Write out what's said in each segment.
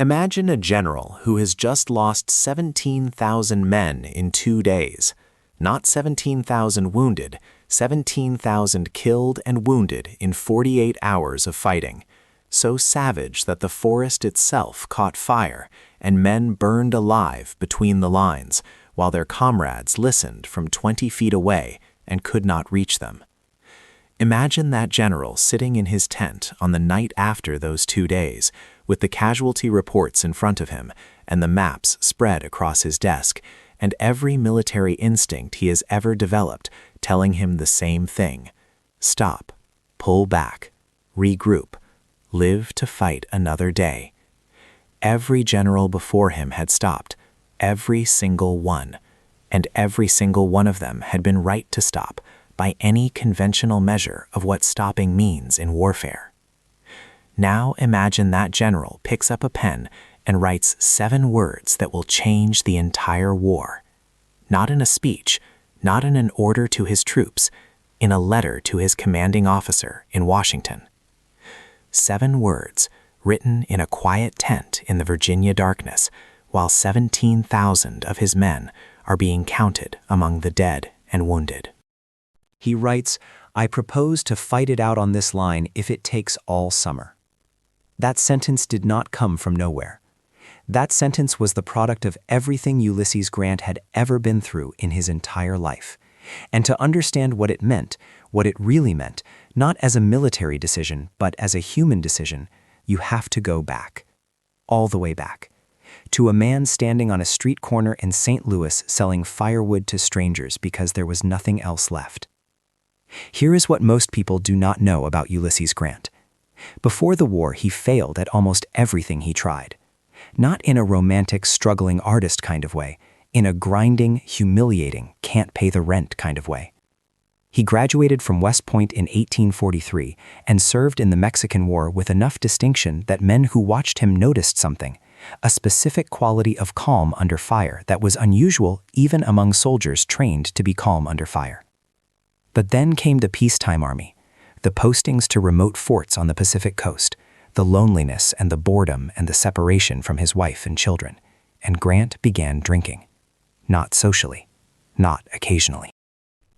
Imagine a general who has just lost 17,000 men in 2 days. Not 17,000 wounded, 17,000 killed and wounded in 48 hours of fighting. So savage that the forest itself caught fire and men burned alive between the lines, while their comrades listened from 20 feet away and could not reach them. Imagine that general sitting in his tent on the night after those 2 days, with the casualty reports in front of him and the maps spread across his desk, and every military instinct he has ever developed telling him the same thing: stop, pull back, regroup, live to fight another day. Every general before him had stopped, every single one, and every single one of them had been right to stop by any conventional measure of what stopping means in warfare. Now imagine that general picks up a pen and writes 7 words that will change the entire war. Not in a speech, not in an order to his troops, in a letter to his commanding officer in Washington. 7 words written in a quiet tent in the Virginia darkness, while 17,000 of his men are being counted among the dead and wounded. He writes, "I propose to fight it out on this line if it takes all summer." That sentence did not come from nowhere. That sentence was the product of everything Ulysses Grant had ever been through in his entire life. And to understand what it meant, what it really meant, not as a military decision, but as a human decision, you have to go back. All the way back. To a man standing on a street corner in St. Louis selling firewood to strangers because there was nothing else left. Here is what most people do not know about Ulysses Grant. Before the war, he failed at almost everything he tried. Not in a romantic, struggling artist kind of way, in a grinding, humiliating, can't pay the rent kind of way. He graduated from West Point in 1843 and served in the Mexican War with enough distinction that men who watched him noticed something, a specific quality of calm under fire that was unusual even among soldiers trained to be calm under fire. But then came the peacetime army, the postings to remote forts on the Pacific coast, the loneliness and the boredom and the separation from his wife and children, and Grant began drinking. Not socially, not occasionally.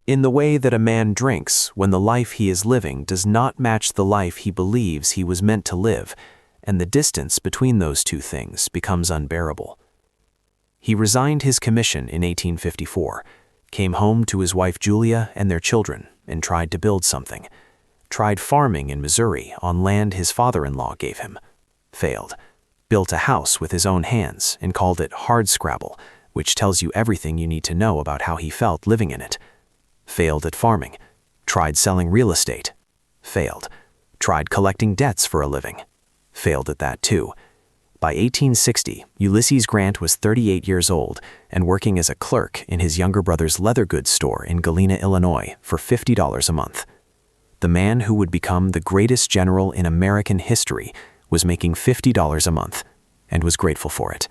In the way that a man drinks when the life he is living does not match the life he believes he was meant to live, and the distance between those two things becomes unbearable. He resigned his commission in 1854, came home to his wife Julia and their children, and tried to build something. Tried farming in Missouri on land his father-in-law gave him. Failed. Built a house with his own hands and called it Hardscrabble, which tells you everything you need to know about how he felt living in it. Failed at farming. Tried selling real estate. Failed. Tried collecting debts for a living. Failed at that too. By 1860, Ulysses Grant was 38 years old and working as a clerk in his younger brother's leather goods store in Galena, Illinois for $50 a month. The man who would become the greatest general in American history was making $50 a month and was grateful for it.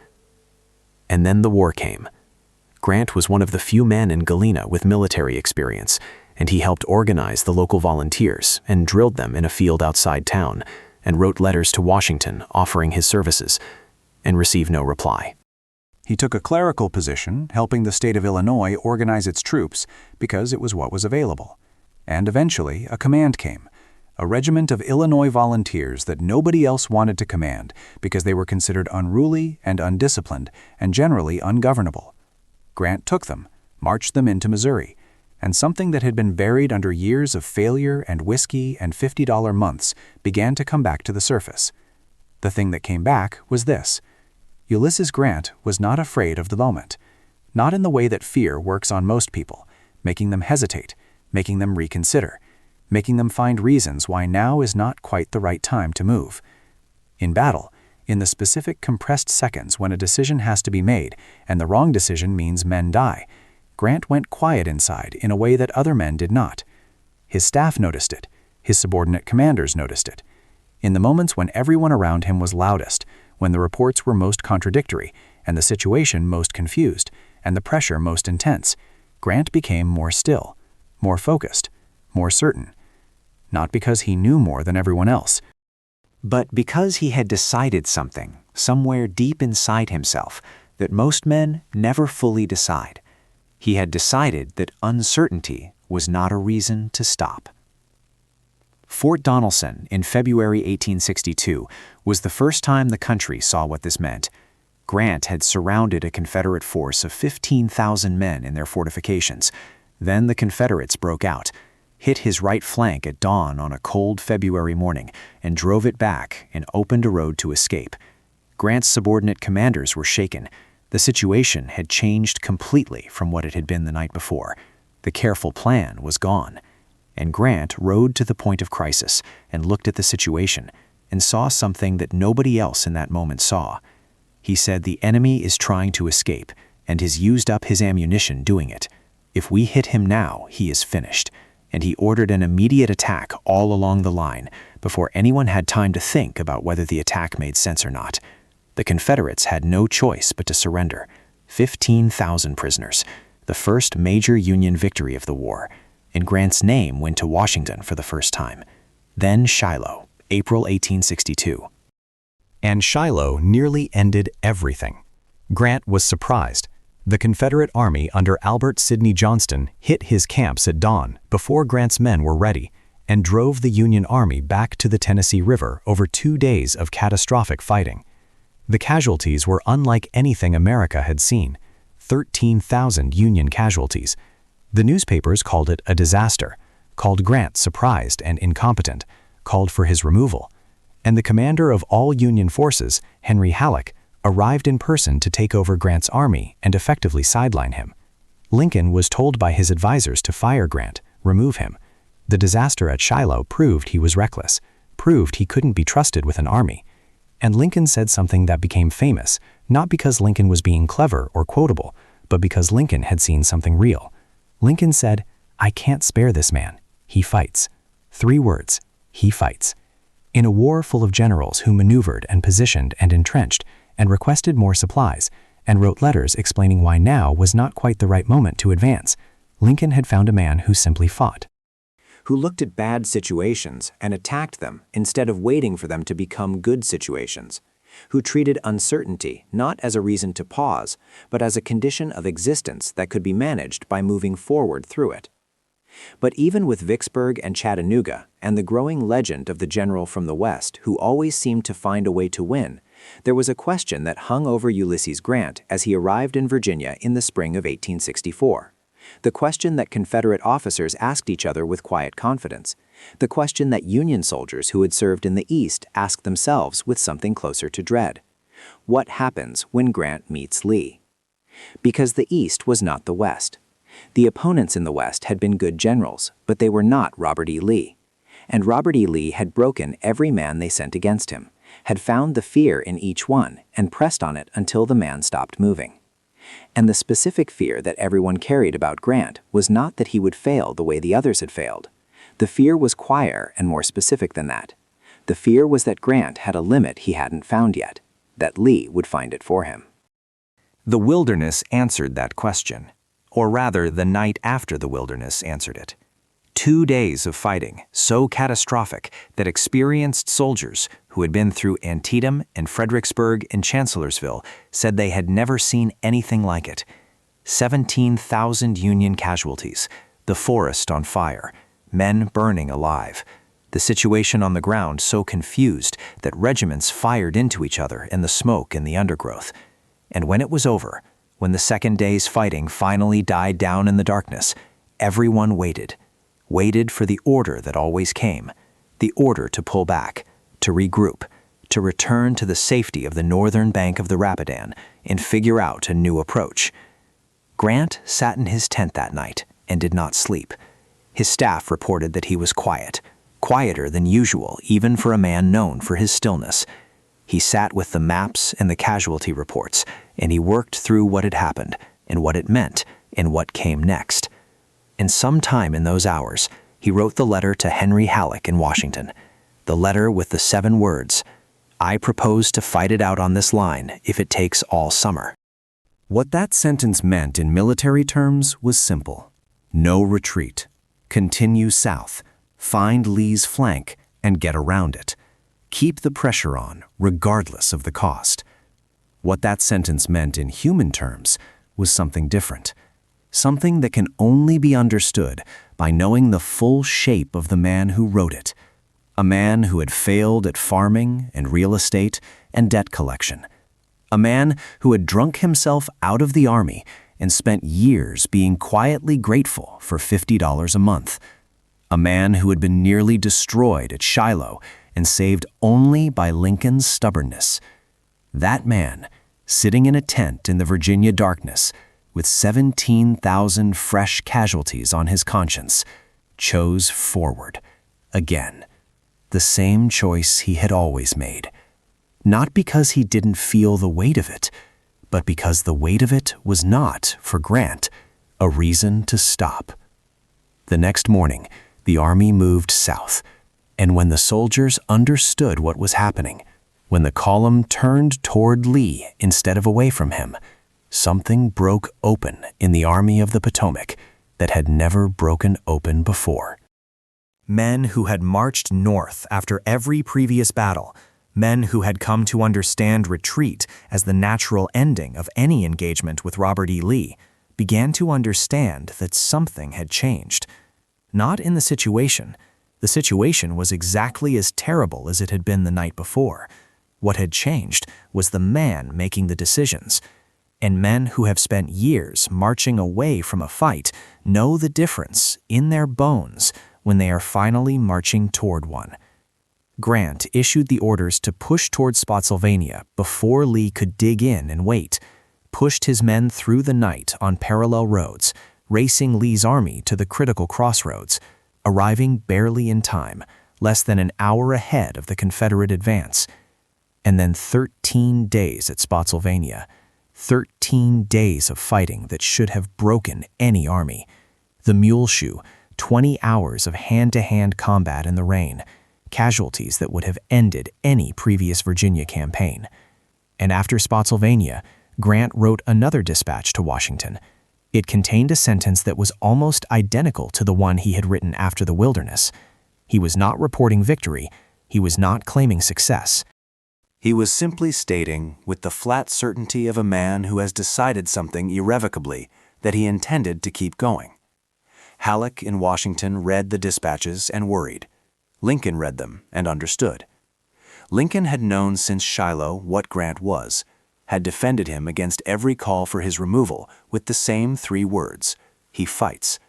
And then the war came. Grant was one of the few men in Galena with military experience, and he helped organize the local volunteers and drilled them in a field outside town, and wrote letters to Washington offering his services, and received no reply. He took a clerical position, helping the state of Illinois organize its troops because it was what was available. And eventually, a command came, a regiment of Illinois volunteers that nobody else wanted to command because they were considered unruly and undisciplined and generally ungovernable. Grant took them, marched them into Missouri, and something that had been buried under years of failure and whiskey and $50 months began to come back to the surface. The thing that came back was this: Ulysses Grant was not afraid of the moment, not in the way that fear works on most people, making them hesitate, making them reconsider, making them find reasons why now is not quite the right time to move. In battle, in the specific compressed seconds when a decision has to be made and the wrong decision means men die, Grant went quiet inside in a way that other men did not. His staff noticed it. His subordinate commanders noticed it. In the moments when everyone around him was loudest, when the reports were most contradictory, and the situation most confused, and the pressure most intense, Grant became more still, more focused, more certain. Not because he knew more than everyone else, but because he had decided something somewhere deep inside himself, that most men never fully decide. He had decided that uncertainty was not a reason to stop. Fort Donelson in February 1862 was the first time the country saw what this meant. Grant had surrounded a Confederate force of 15,000 men in their fortifications. Then the Confederates broke out, hit his right flank at dawn on a cold February morning, and drove it back and opened a road to escape. Grant's subordinate commanders were shaken. The situation had changed completely from what it had been the night before. The careful plan was gone. And Grant rode to the point of crisis and looked at the situation and saw something that nobody else in that moment saw. He said the enemy is trying to escape and has used up his ammunition doing it. If we hit him now, he is finished. And he ordered an immediate attack all along the line before anyone had time to think about whether the attack made sense or not. The Confederates had no choice but to surrender. 15,000 prisoners, the first major Union victory of the war. And Grant's name went to Washington for the first time. Then Shiloh, April 1862. And Shiloh nearly ended everything. Grant was surprised. The Confederate Army under Albert Sidney Johnston hit his camps at dawn before Grant's men were ready and drove the Union Army back to the Tennessee River over 2 days of catastrophic fighting. The casualties were unlike anything America had seen. 13,000 Union casualties. The newspapers called it a disaster, called Grant surprised and incompetent, called for his removal. And the commander of all Union forces, Henry Halleck, arrived in person to take over Grant's army and effectively sideline him. Lincoln was told by his advisors to fire Grant, remove him. The disaster at Shiloh proved he was reckless, proved he couldn't be trusted with an army. And Lincoln said something that became famous, not because Lincoln was being clever or quotable, but because Lincoln had seen something real. Lincoln said, "I can't spare this man. He fights." 3 words, he fights. In a war full of generals who maneuvered and positioned and entrenched and requested more supplies and wrote letters explaining why now was not quite the right moment to advance, Lincoln had found a man who simply fought. Who looked at bad situations and attacked them instead of waiting for them to become good situations. Who treated uncertainty not as a reason to pause, but as a condition of existence that could be managed by moving forward through it. But even with Vicksburg and Chattanooga and the growing legend of the general from the West who always seemed to find a way to win, there was a question that hung over Ulysses Grant as he arrived in Virginia in the spring of 1864. The question that Confederate officers asked each other with quiet confidence. The question that Union soldiers who had served in the East asked themselves with something closer to dread. What happens when Grant meets Lee? Because the East was not the West. The opponents in the West had been good generals, but they were not Robert E. Lee. And Robert E. Lee had broken every man they sent against him, had found the fear in each one and pressed on it until the man stopped moving. And the specific fear that everyone carried about Grant was not that he would fail the way the others had failed. The fear was quieter and more specific than that. The fear was that Grant had a limit he hadn't found yet, that Lee would find it for him. The Wilderness answered that question, or rather the night after the Wilderness answered it. 2 days of fighting, so catastrophic that experienced soldiers who had been through Antietam and Fredericksburg and Chancellorsville said they had never seen anything like it. 17,000 Union casualties, the forest on fire, men burning alive. The situation on the ground so confused that regiments fired into each other in the smoke and the undergrowth. And when it was over, when the second day's fighting finally died down in the darkness, everyone waited for the order that always came, the order to pull back, to regroup, to return to the safety of the northern bank of the Rapidan and figure out a new approach. Grant sat in his tent that night and did not sleep. His staff reported that he was quiet, quieter than usual even for a man known for his stillness. He sat with the maps and the casualty reports, and he worked through what had happened and what it meant and what came next. And sometime in those hours, he wrote the letter to Henry Halleck in Washington, the letter with the 7 words, "I propose to fight it out on this line if it takes all summer." What that sentence meant in military terms was simple. No retreat. Continue south, find Lee's flank, and get around it. Keep the pressure on, regardless of the cost. What that sentence meant in human terms was something different. Something that can only be understood by knowing the full shape of the man who wrote it. A man who had failed at farming and real estate and debt collection. A man who had drunk himself out of the army and spent years being quietly grateful for $50 a month. A man who had been nearly destroyed at Shiloh and saved only by Lincoln's stubbornness. That man, sitting in a tent in the Virginia darkness, with 17,000 fresh casualties on his conscience, chose forward, again. The same choice he had always made. Not because he didn't feel the weight of it, but because the weight of it was not, for Grant, a reason to stop. The next morning, the army moved south, and when the soldiers understood what was happening, when the column turned toward Lee instead of away from him, something broke open in the Army of the Potomac that had never broken open before. Men who had marched north after every previous battle, men who had come to understand retreat as the natural ending of any engagement with Robert E. Lee, began to understand that something had changed. Not in the situation. The situation was exactly as terrible as it had been the night before. What had changed was the man making the decisions. And men who have spent years marching away from a fight know the difference in their bones when they are finally marching toward one. Grant issued the orders to push toward Spotsylvania before Lee could dig in and wait, pushed his men through the night on parallel roads, racing Lee's army to the critical crossroads, arriving barely in time, less than an hour ahead of the Confederate advance. And then 13 days at Spotsylvania, 13 days of fighting that should have broken any army. The mule shoe, 20 hours of hand-to-hand combat in the rain, casualties that would have ended any previous Virginia campaign. And after Spotsylvania, Grant wrote another dispatch to Washington. It contained a sentence that was almost identical to the one he had written after the Wilderness. He was not reporting victory. He was not claiming success. He was simply stating, with the flat certainty of a man who has decided something irrevocably, that he intended to keep going. Halleck in Washington read the dispatches and worried. Lincoln read them and understood. Lincoln had known since Shiloh what Grant was, had defended him against every call for his removal with the same 3 words: he fights.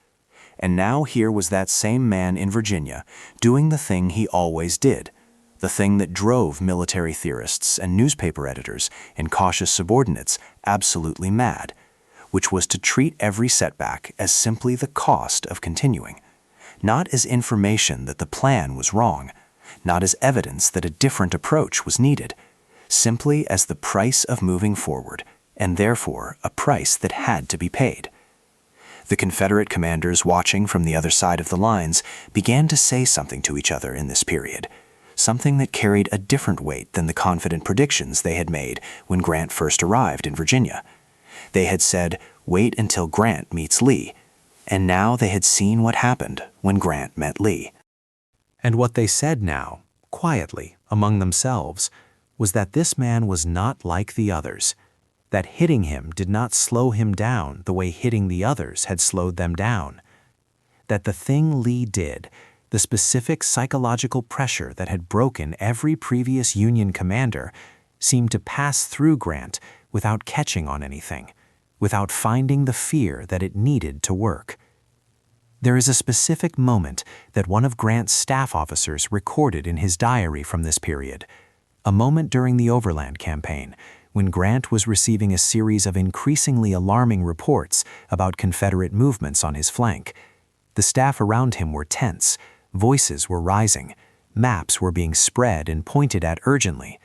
And now here was that same man in Virginia doing the thing he always did, the thing that drove military theorists and newspaper editors and cautious subordinates absolutely mad, which was to treat every setback as simply the cost of continuing, not as information that the plan was wrong, not as evidence that a different approach was needed, simply as the price of moving forward, and therefore a price that had to be paid. The Confederate commanders watching from the other side of the lines began to say something to each other in this period, something that carried a different weight than the confident predictions they had made when Grant first arrived in Virginia. They had said, "Wait until Grant meets Lee," and now they had seen what happened when Grant met Lee. And what they said now, quietly, among themselves, was that this man was not like the others, that hitting him did not slow him down the way hitting the others had slowed them down, that the thing Lee did, the specific psychological pressure that had broken every previous Union commander, seemed to pass through Grant without catching on anything, without finding the fear that it needed to work. There is a specific moment that one of Grant's staff officers recorded in his diary from this period, a moment during the Overland campaign, when Grant was receiving a series of increasingly alarming reports about Confederate movements on his flank. The staff around him were tense, voices were rising, maps were being spread and pointed at urgently,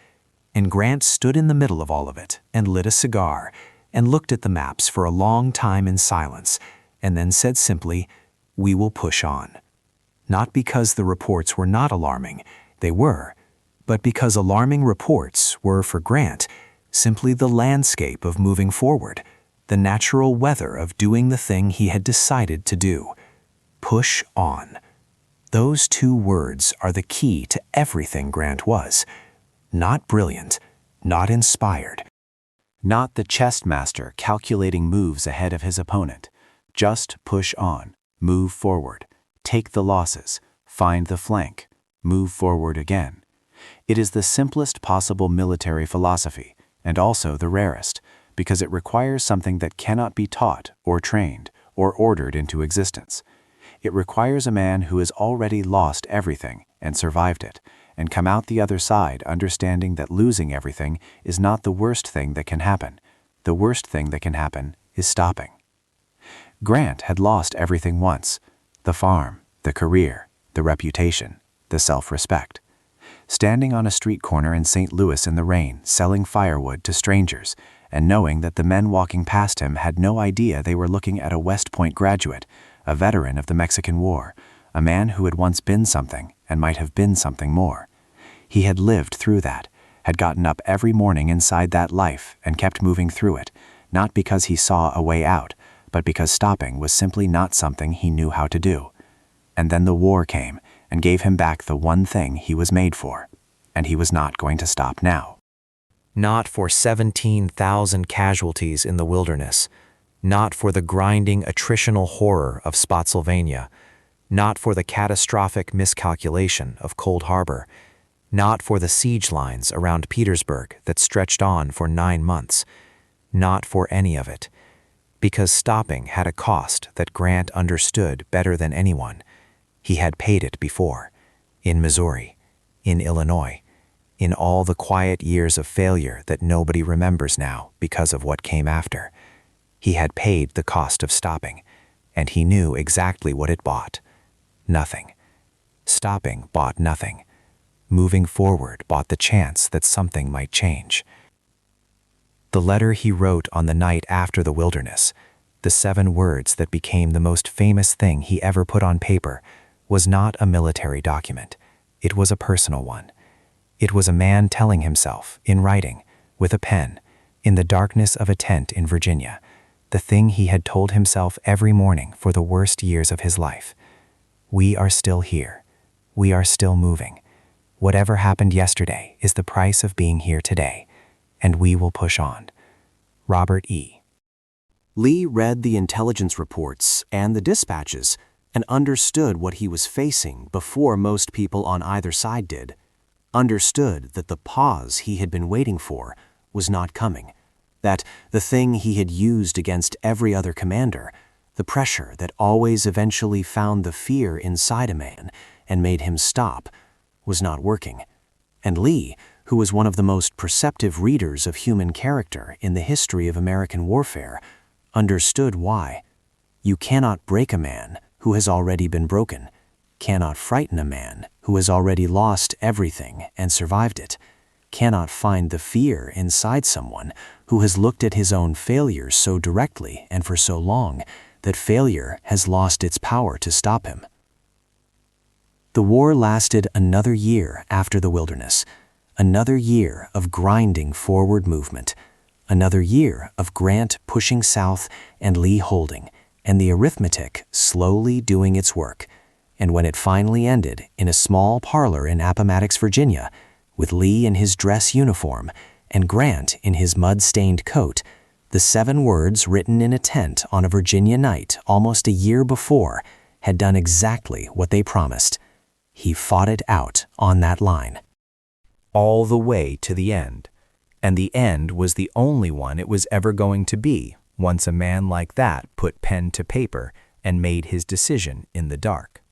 and Grant stood in the middle of all of it and lit a cigar and looked at the maps for a long time in silence, and then said simply, "We will push on." Not because the reports were not alarming, they were, but because alarming reports were, for Grant, simply the landscape of moving forward, the natural weather of doing the thing he had decided to do. Push on. Those two words are the key to everything Grant was. Not brilliant, not inspired, not the chess master calculating moves ahead of his opponent. Just push on, move forward, take the losses, find the flank, move forward again. It is the simplest possible military philosophy, and also the rarest, because it requires something that cannot be taught or trained or ordered into existence. It requires a man who has already lost everything and survived it, and come out the other side understanding that losing everything is not the worst thing that can happen. The worst thing that can happen is stopping. Grant had lost everything once: the farm, the career, the reputation, the self-respect. Standing on a street corner in St. Louis in the rain, selling firewood to strangers, and knowing that the men walking past him had no idea they were looking at a West Point graduate, a veteran of the Mexican War, a man who had once been something and might have been something more. He had lived through that, had gotten up every morning inside that life and kept moving through it, not because he saw a way out, but because stopping was simply not something he knew how to do. And then the war came and gave him back the one thing he was made for, and he was not going to stop now. Not for 17,000 casualties in the wilderness, not for the grinding attritional horror of Spotsylvania, not for the catastrophic miscalculation of Cold Harbor, not for the siege lines around Petersburg that stretched on for 9 months, not for any of it, because stopping had a cost that Grant understood better than anyone. He had paid it before, in Missouri, in Illinois, in all the quiet years of failure that nobody remembers now because of what came after. He had paid the cost of stopping, and he knew exactly what it bought. Nothing. Stopping bought nothing. Moving forward bought the chance that something might change. The letter he wrote on the night after the wilderness, the 7 words that became the most famous thing he ever put on paper, was not a military document. It was a personal one. It was a man telling himself, in writing, with a pen, in the darkness of a tent in Virginia, the thing he had told himself every morning for the worst years of his life. We are still here. We are still moving. Whatever happened yesterday is the price of being here today, and we will push on. Robert E. Lee read the intelligence reports and the dispatches and understood what he was facing before most people on either side did. Understood that the pause he had been waiting for was not coming, that the thing he had used against every other commander, the pressure that always eventually found the fear inside a man and made him stop, was not working. And Lee, who was one of the most perceptive readers of human character in the history of American warfare, understood why. You cannot break a man who has already been broken, cannot frighten a man who has already lost everything and survived it, cannot find the fear inside someone who has looked at his own failures so directly and for so long that failure has lost its power to stop him. The war lasted another year after the wilderness, another year of grinding forward movement, another year of Grant pushing south and Lee holding, and the arithmetic slowly doing its work. And when it finally ended in a small parlor in Appomattox, Virginia, with Lee in his dress uniform and Grant in his mud-stained coat, the 7 words written in a tent on a Virginia night almost a year before had done exactly what they promised. He fought it out on that line. All the way to the end. And the end was the only one it was ever going to be once a man like that put pen to paper and made his decision in the dark.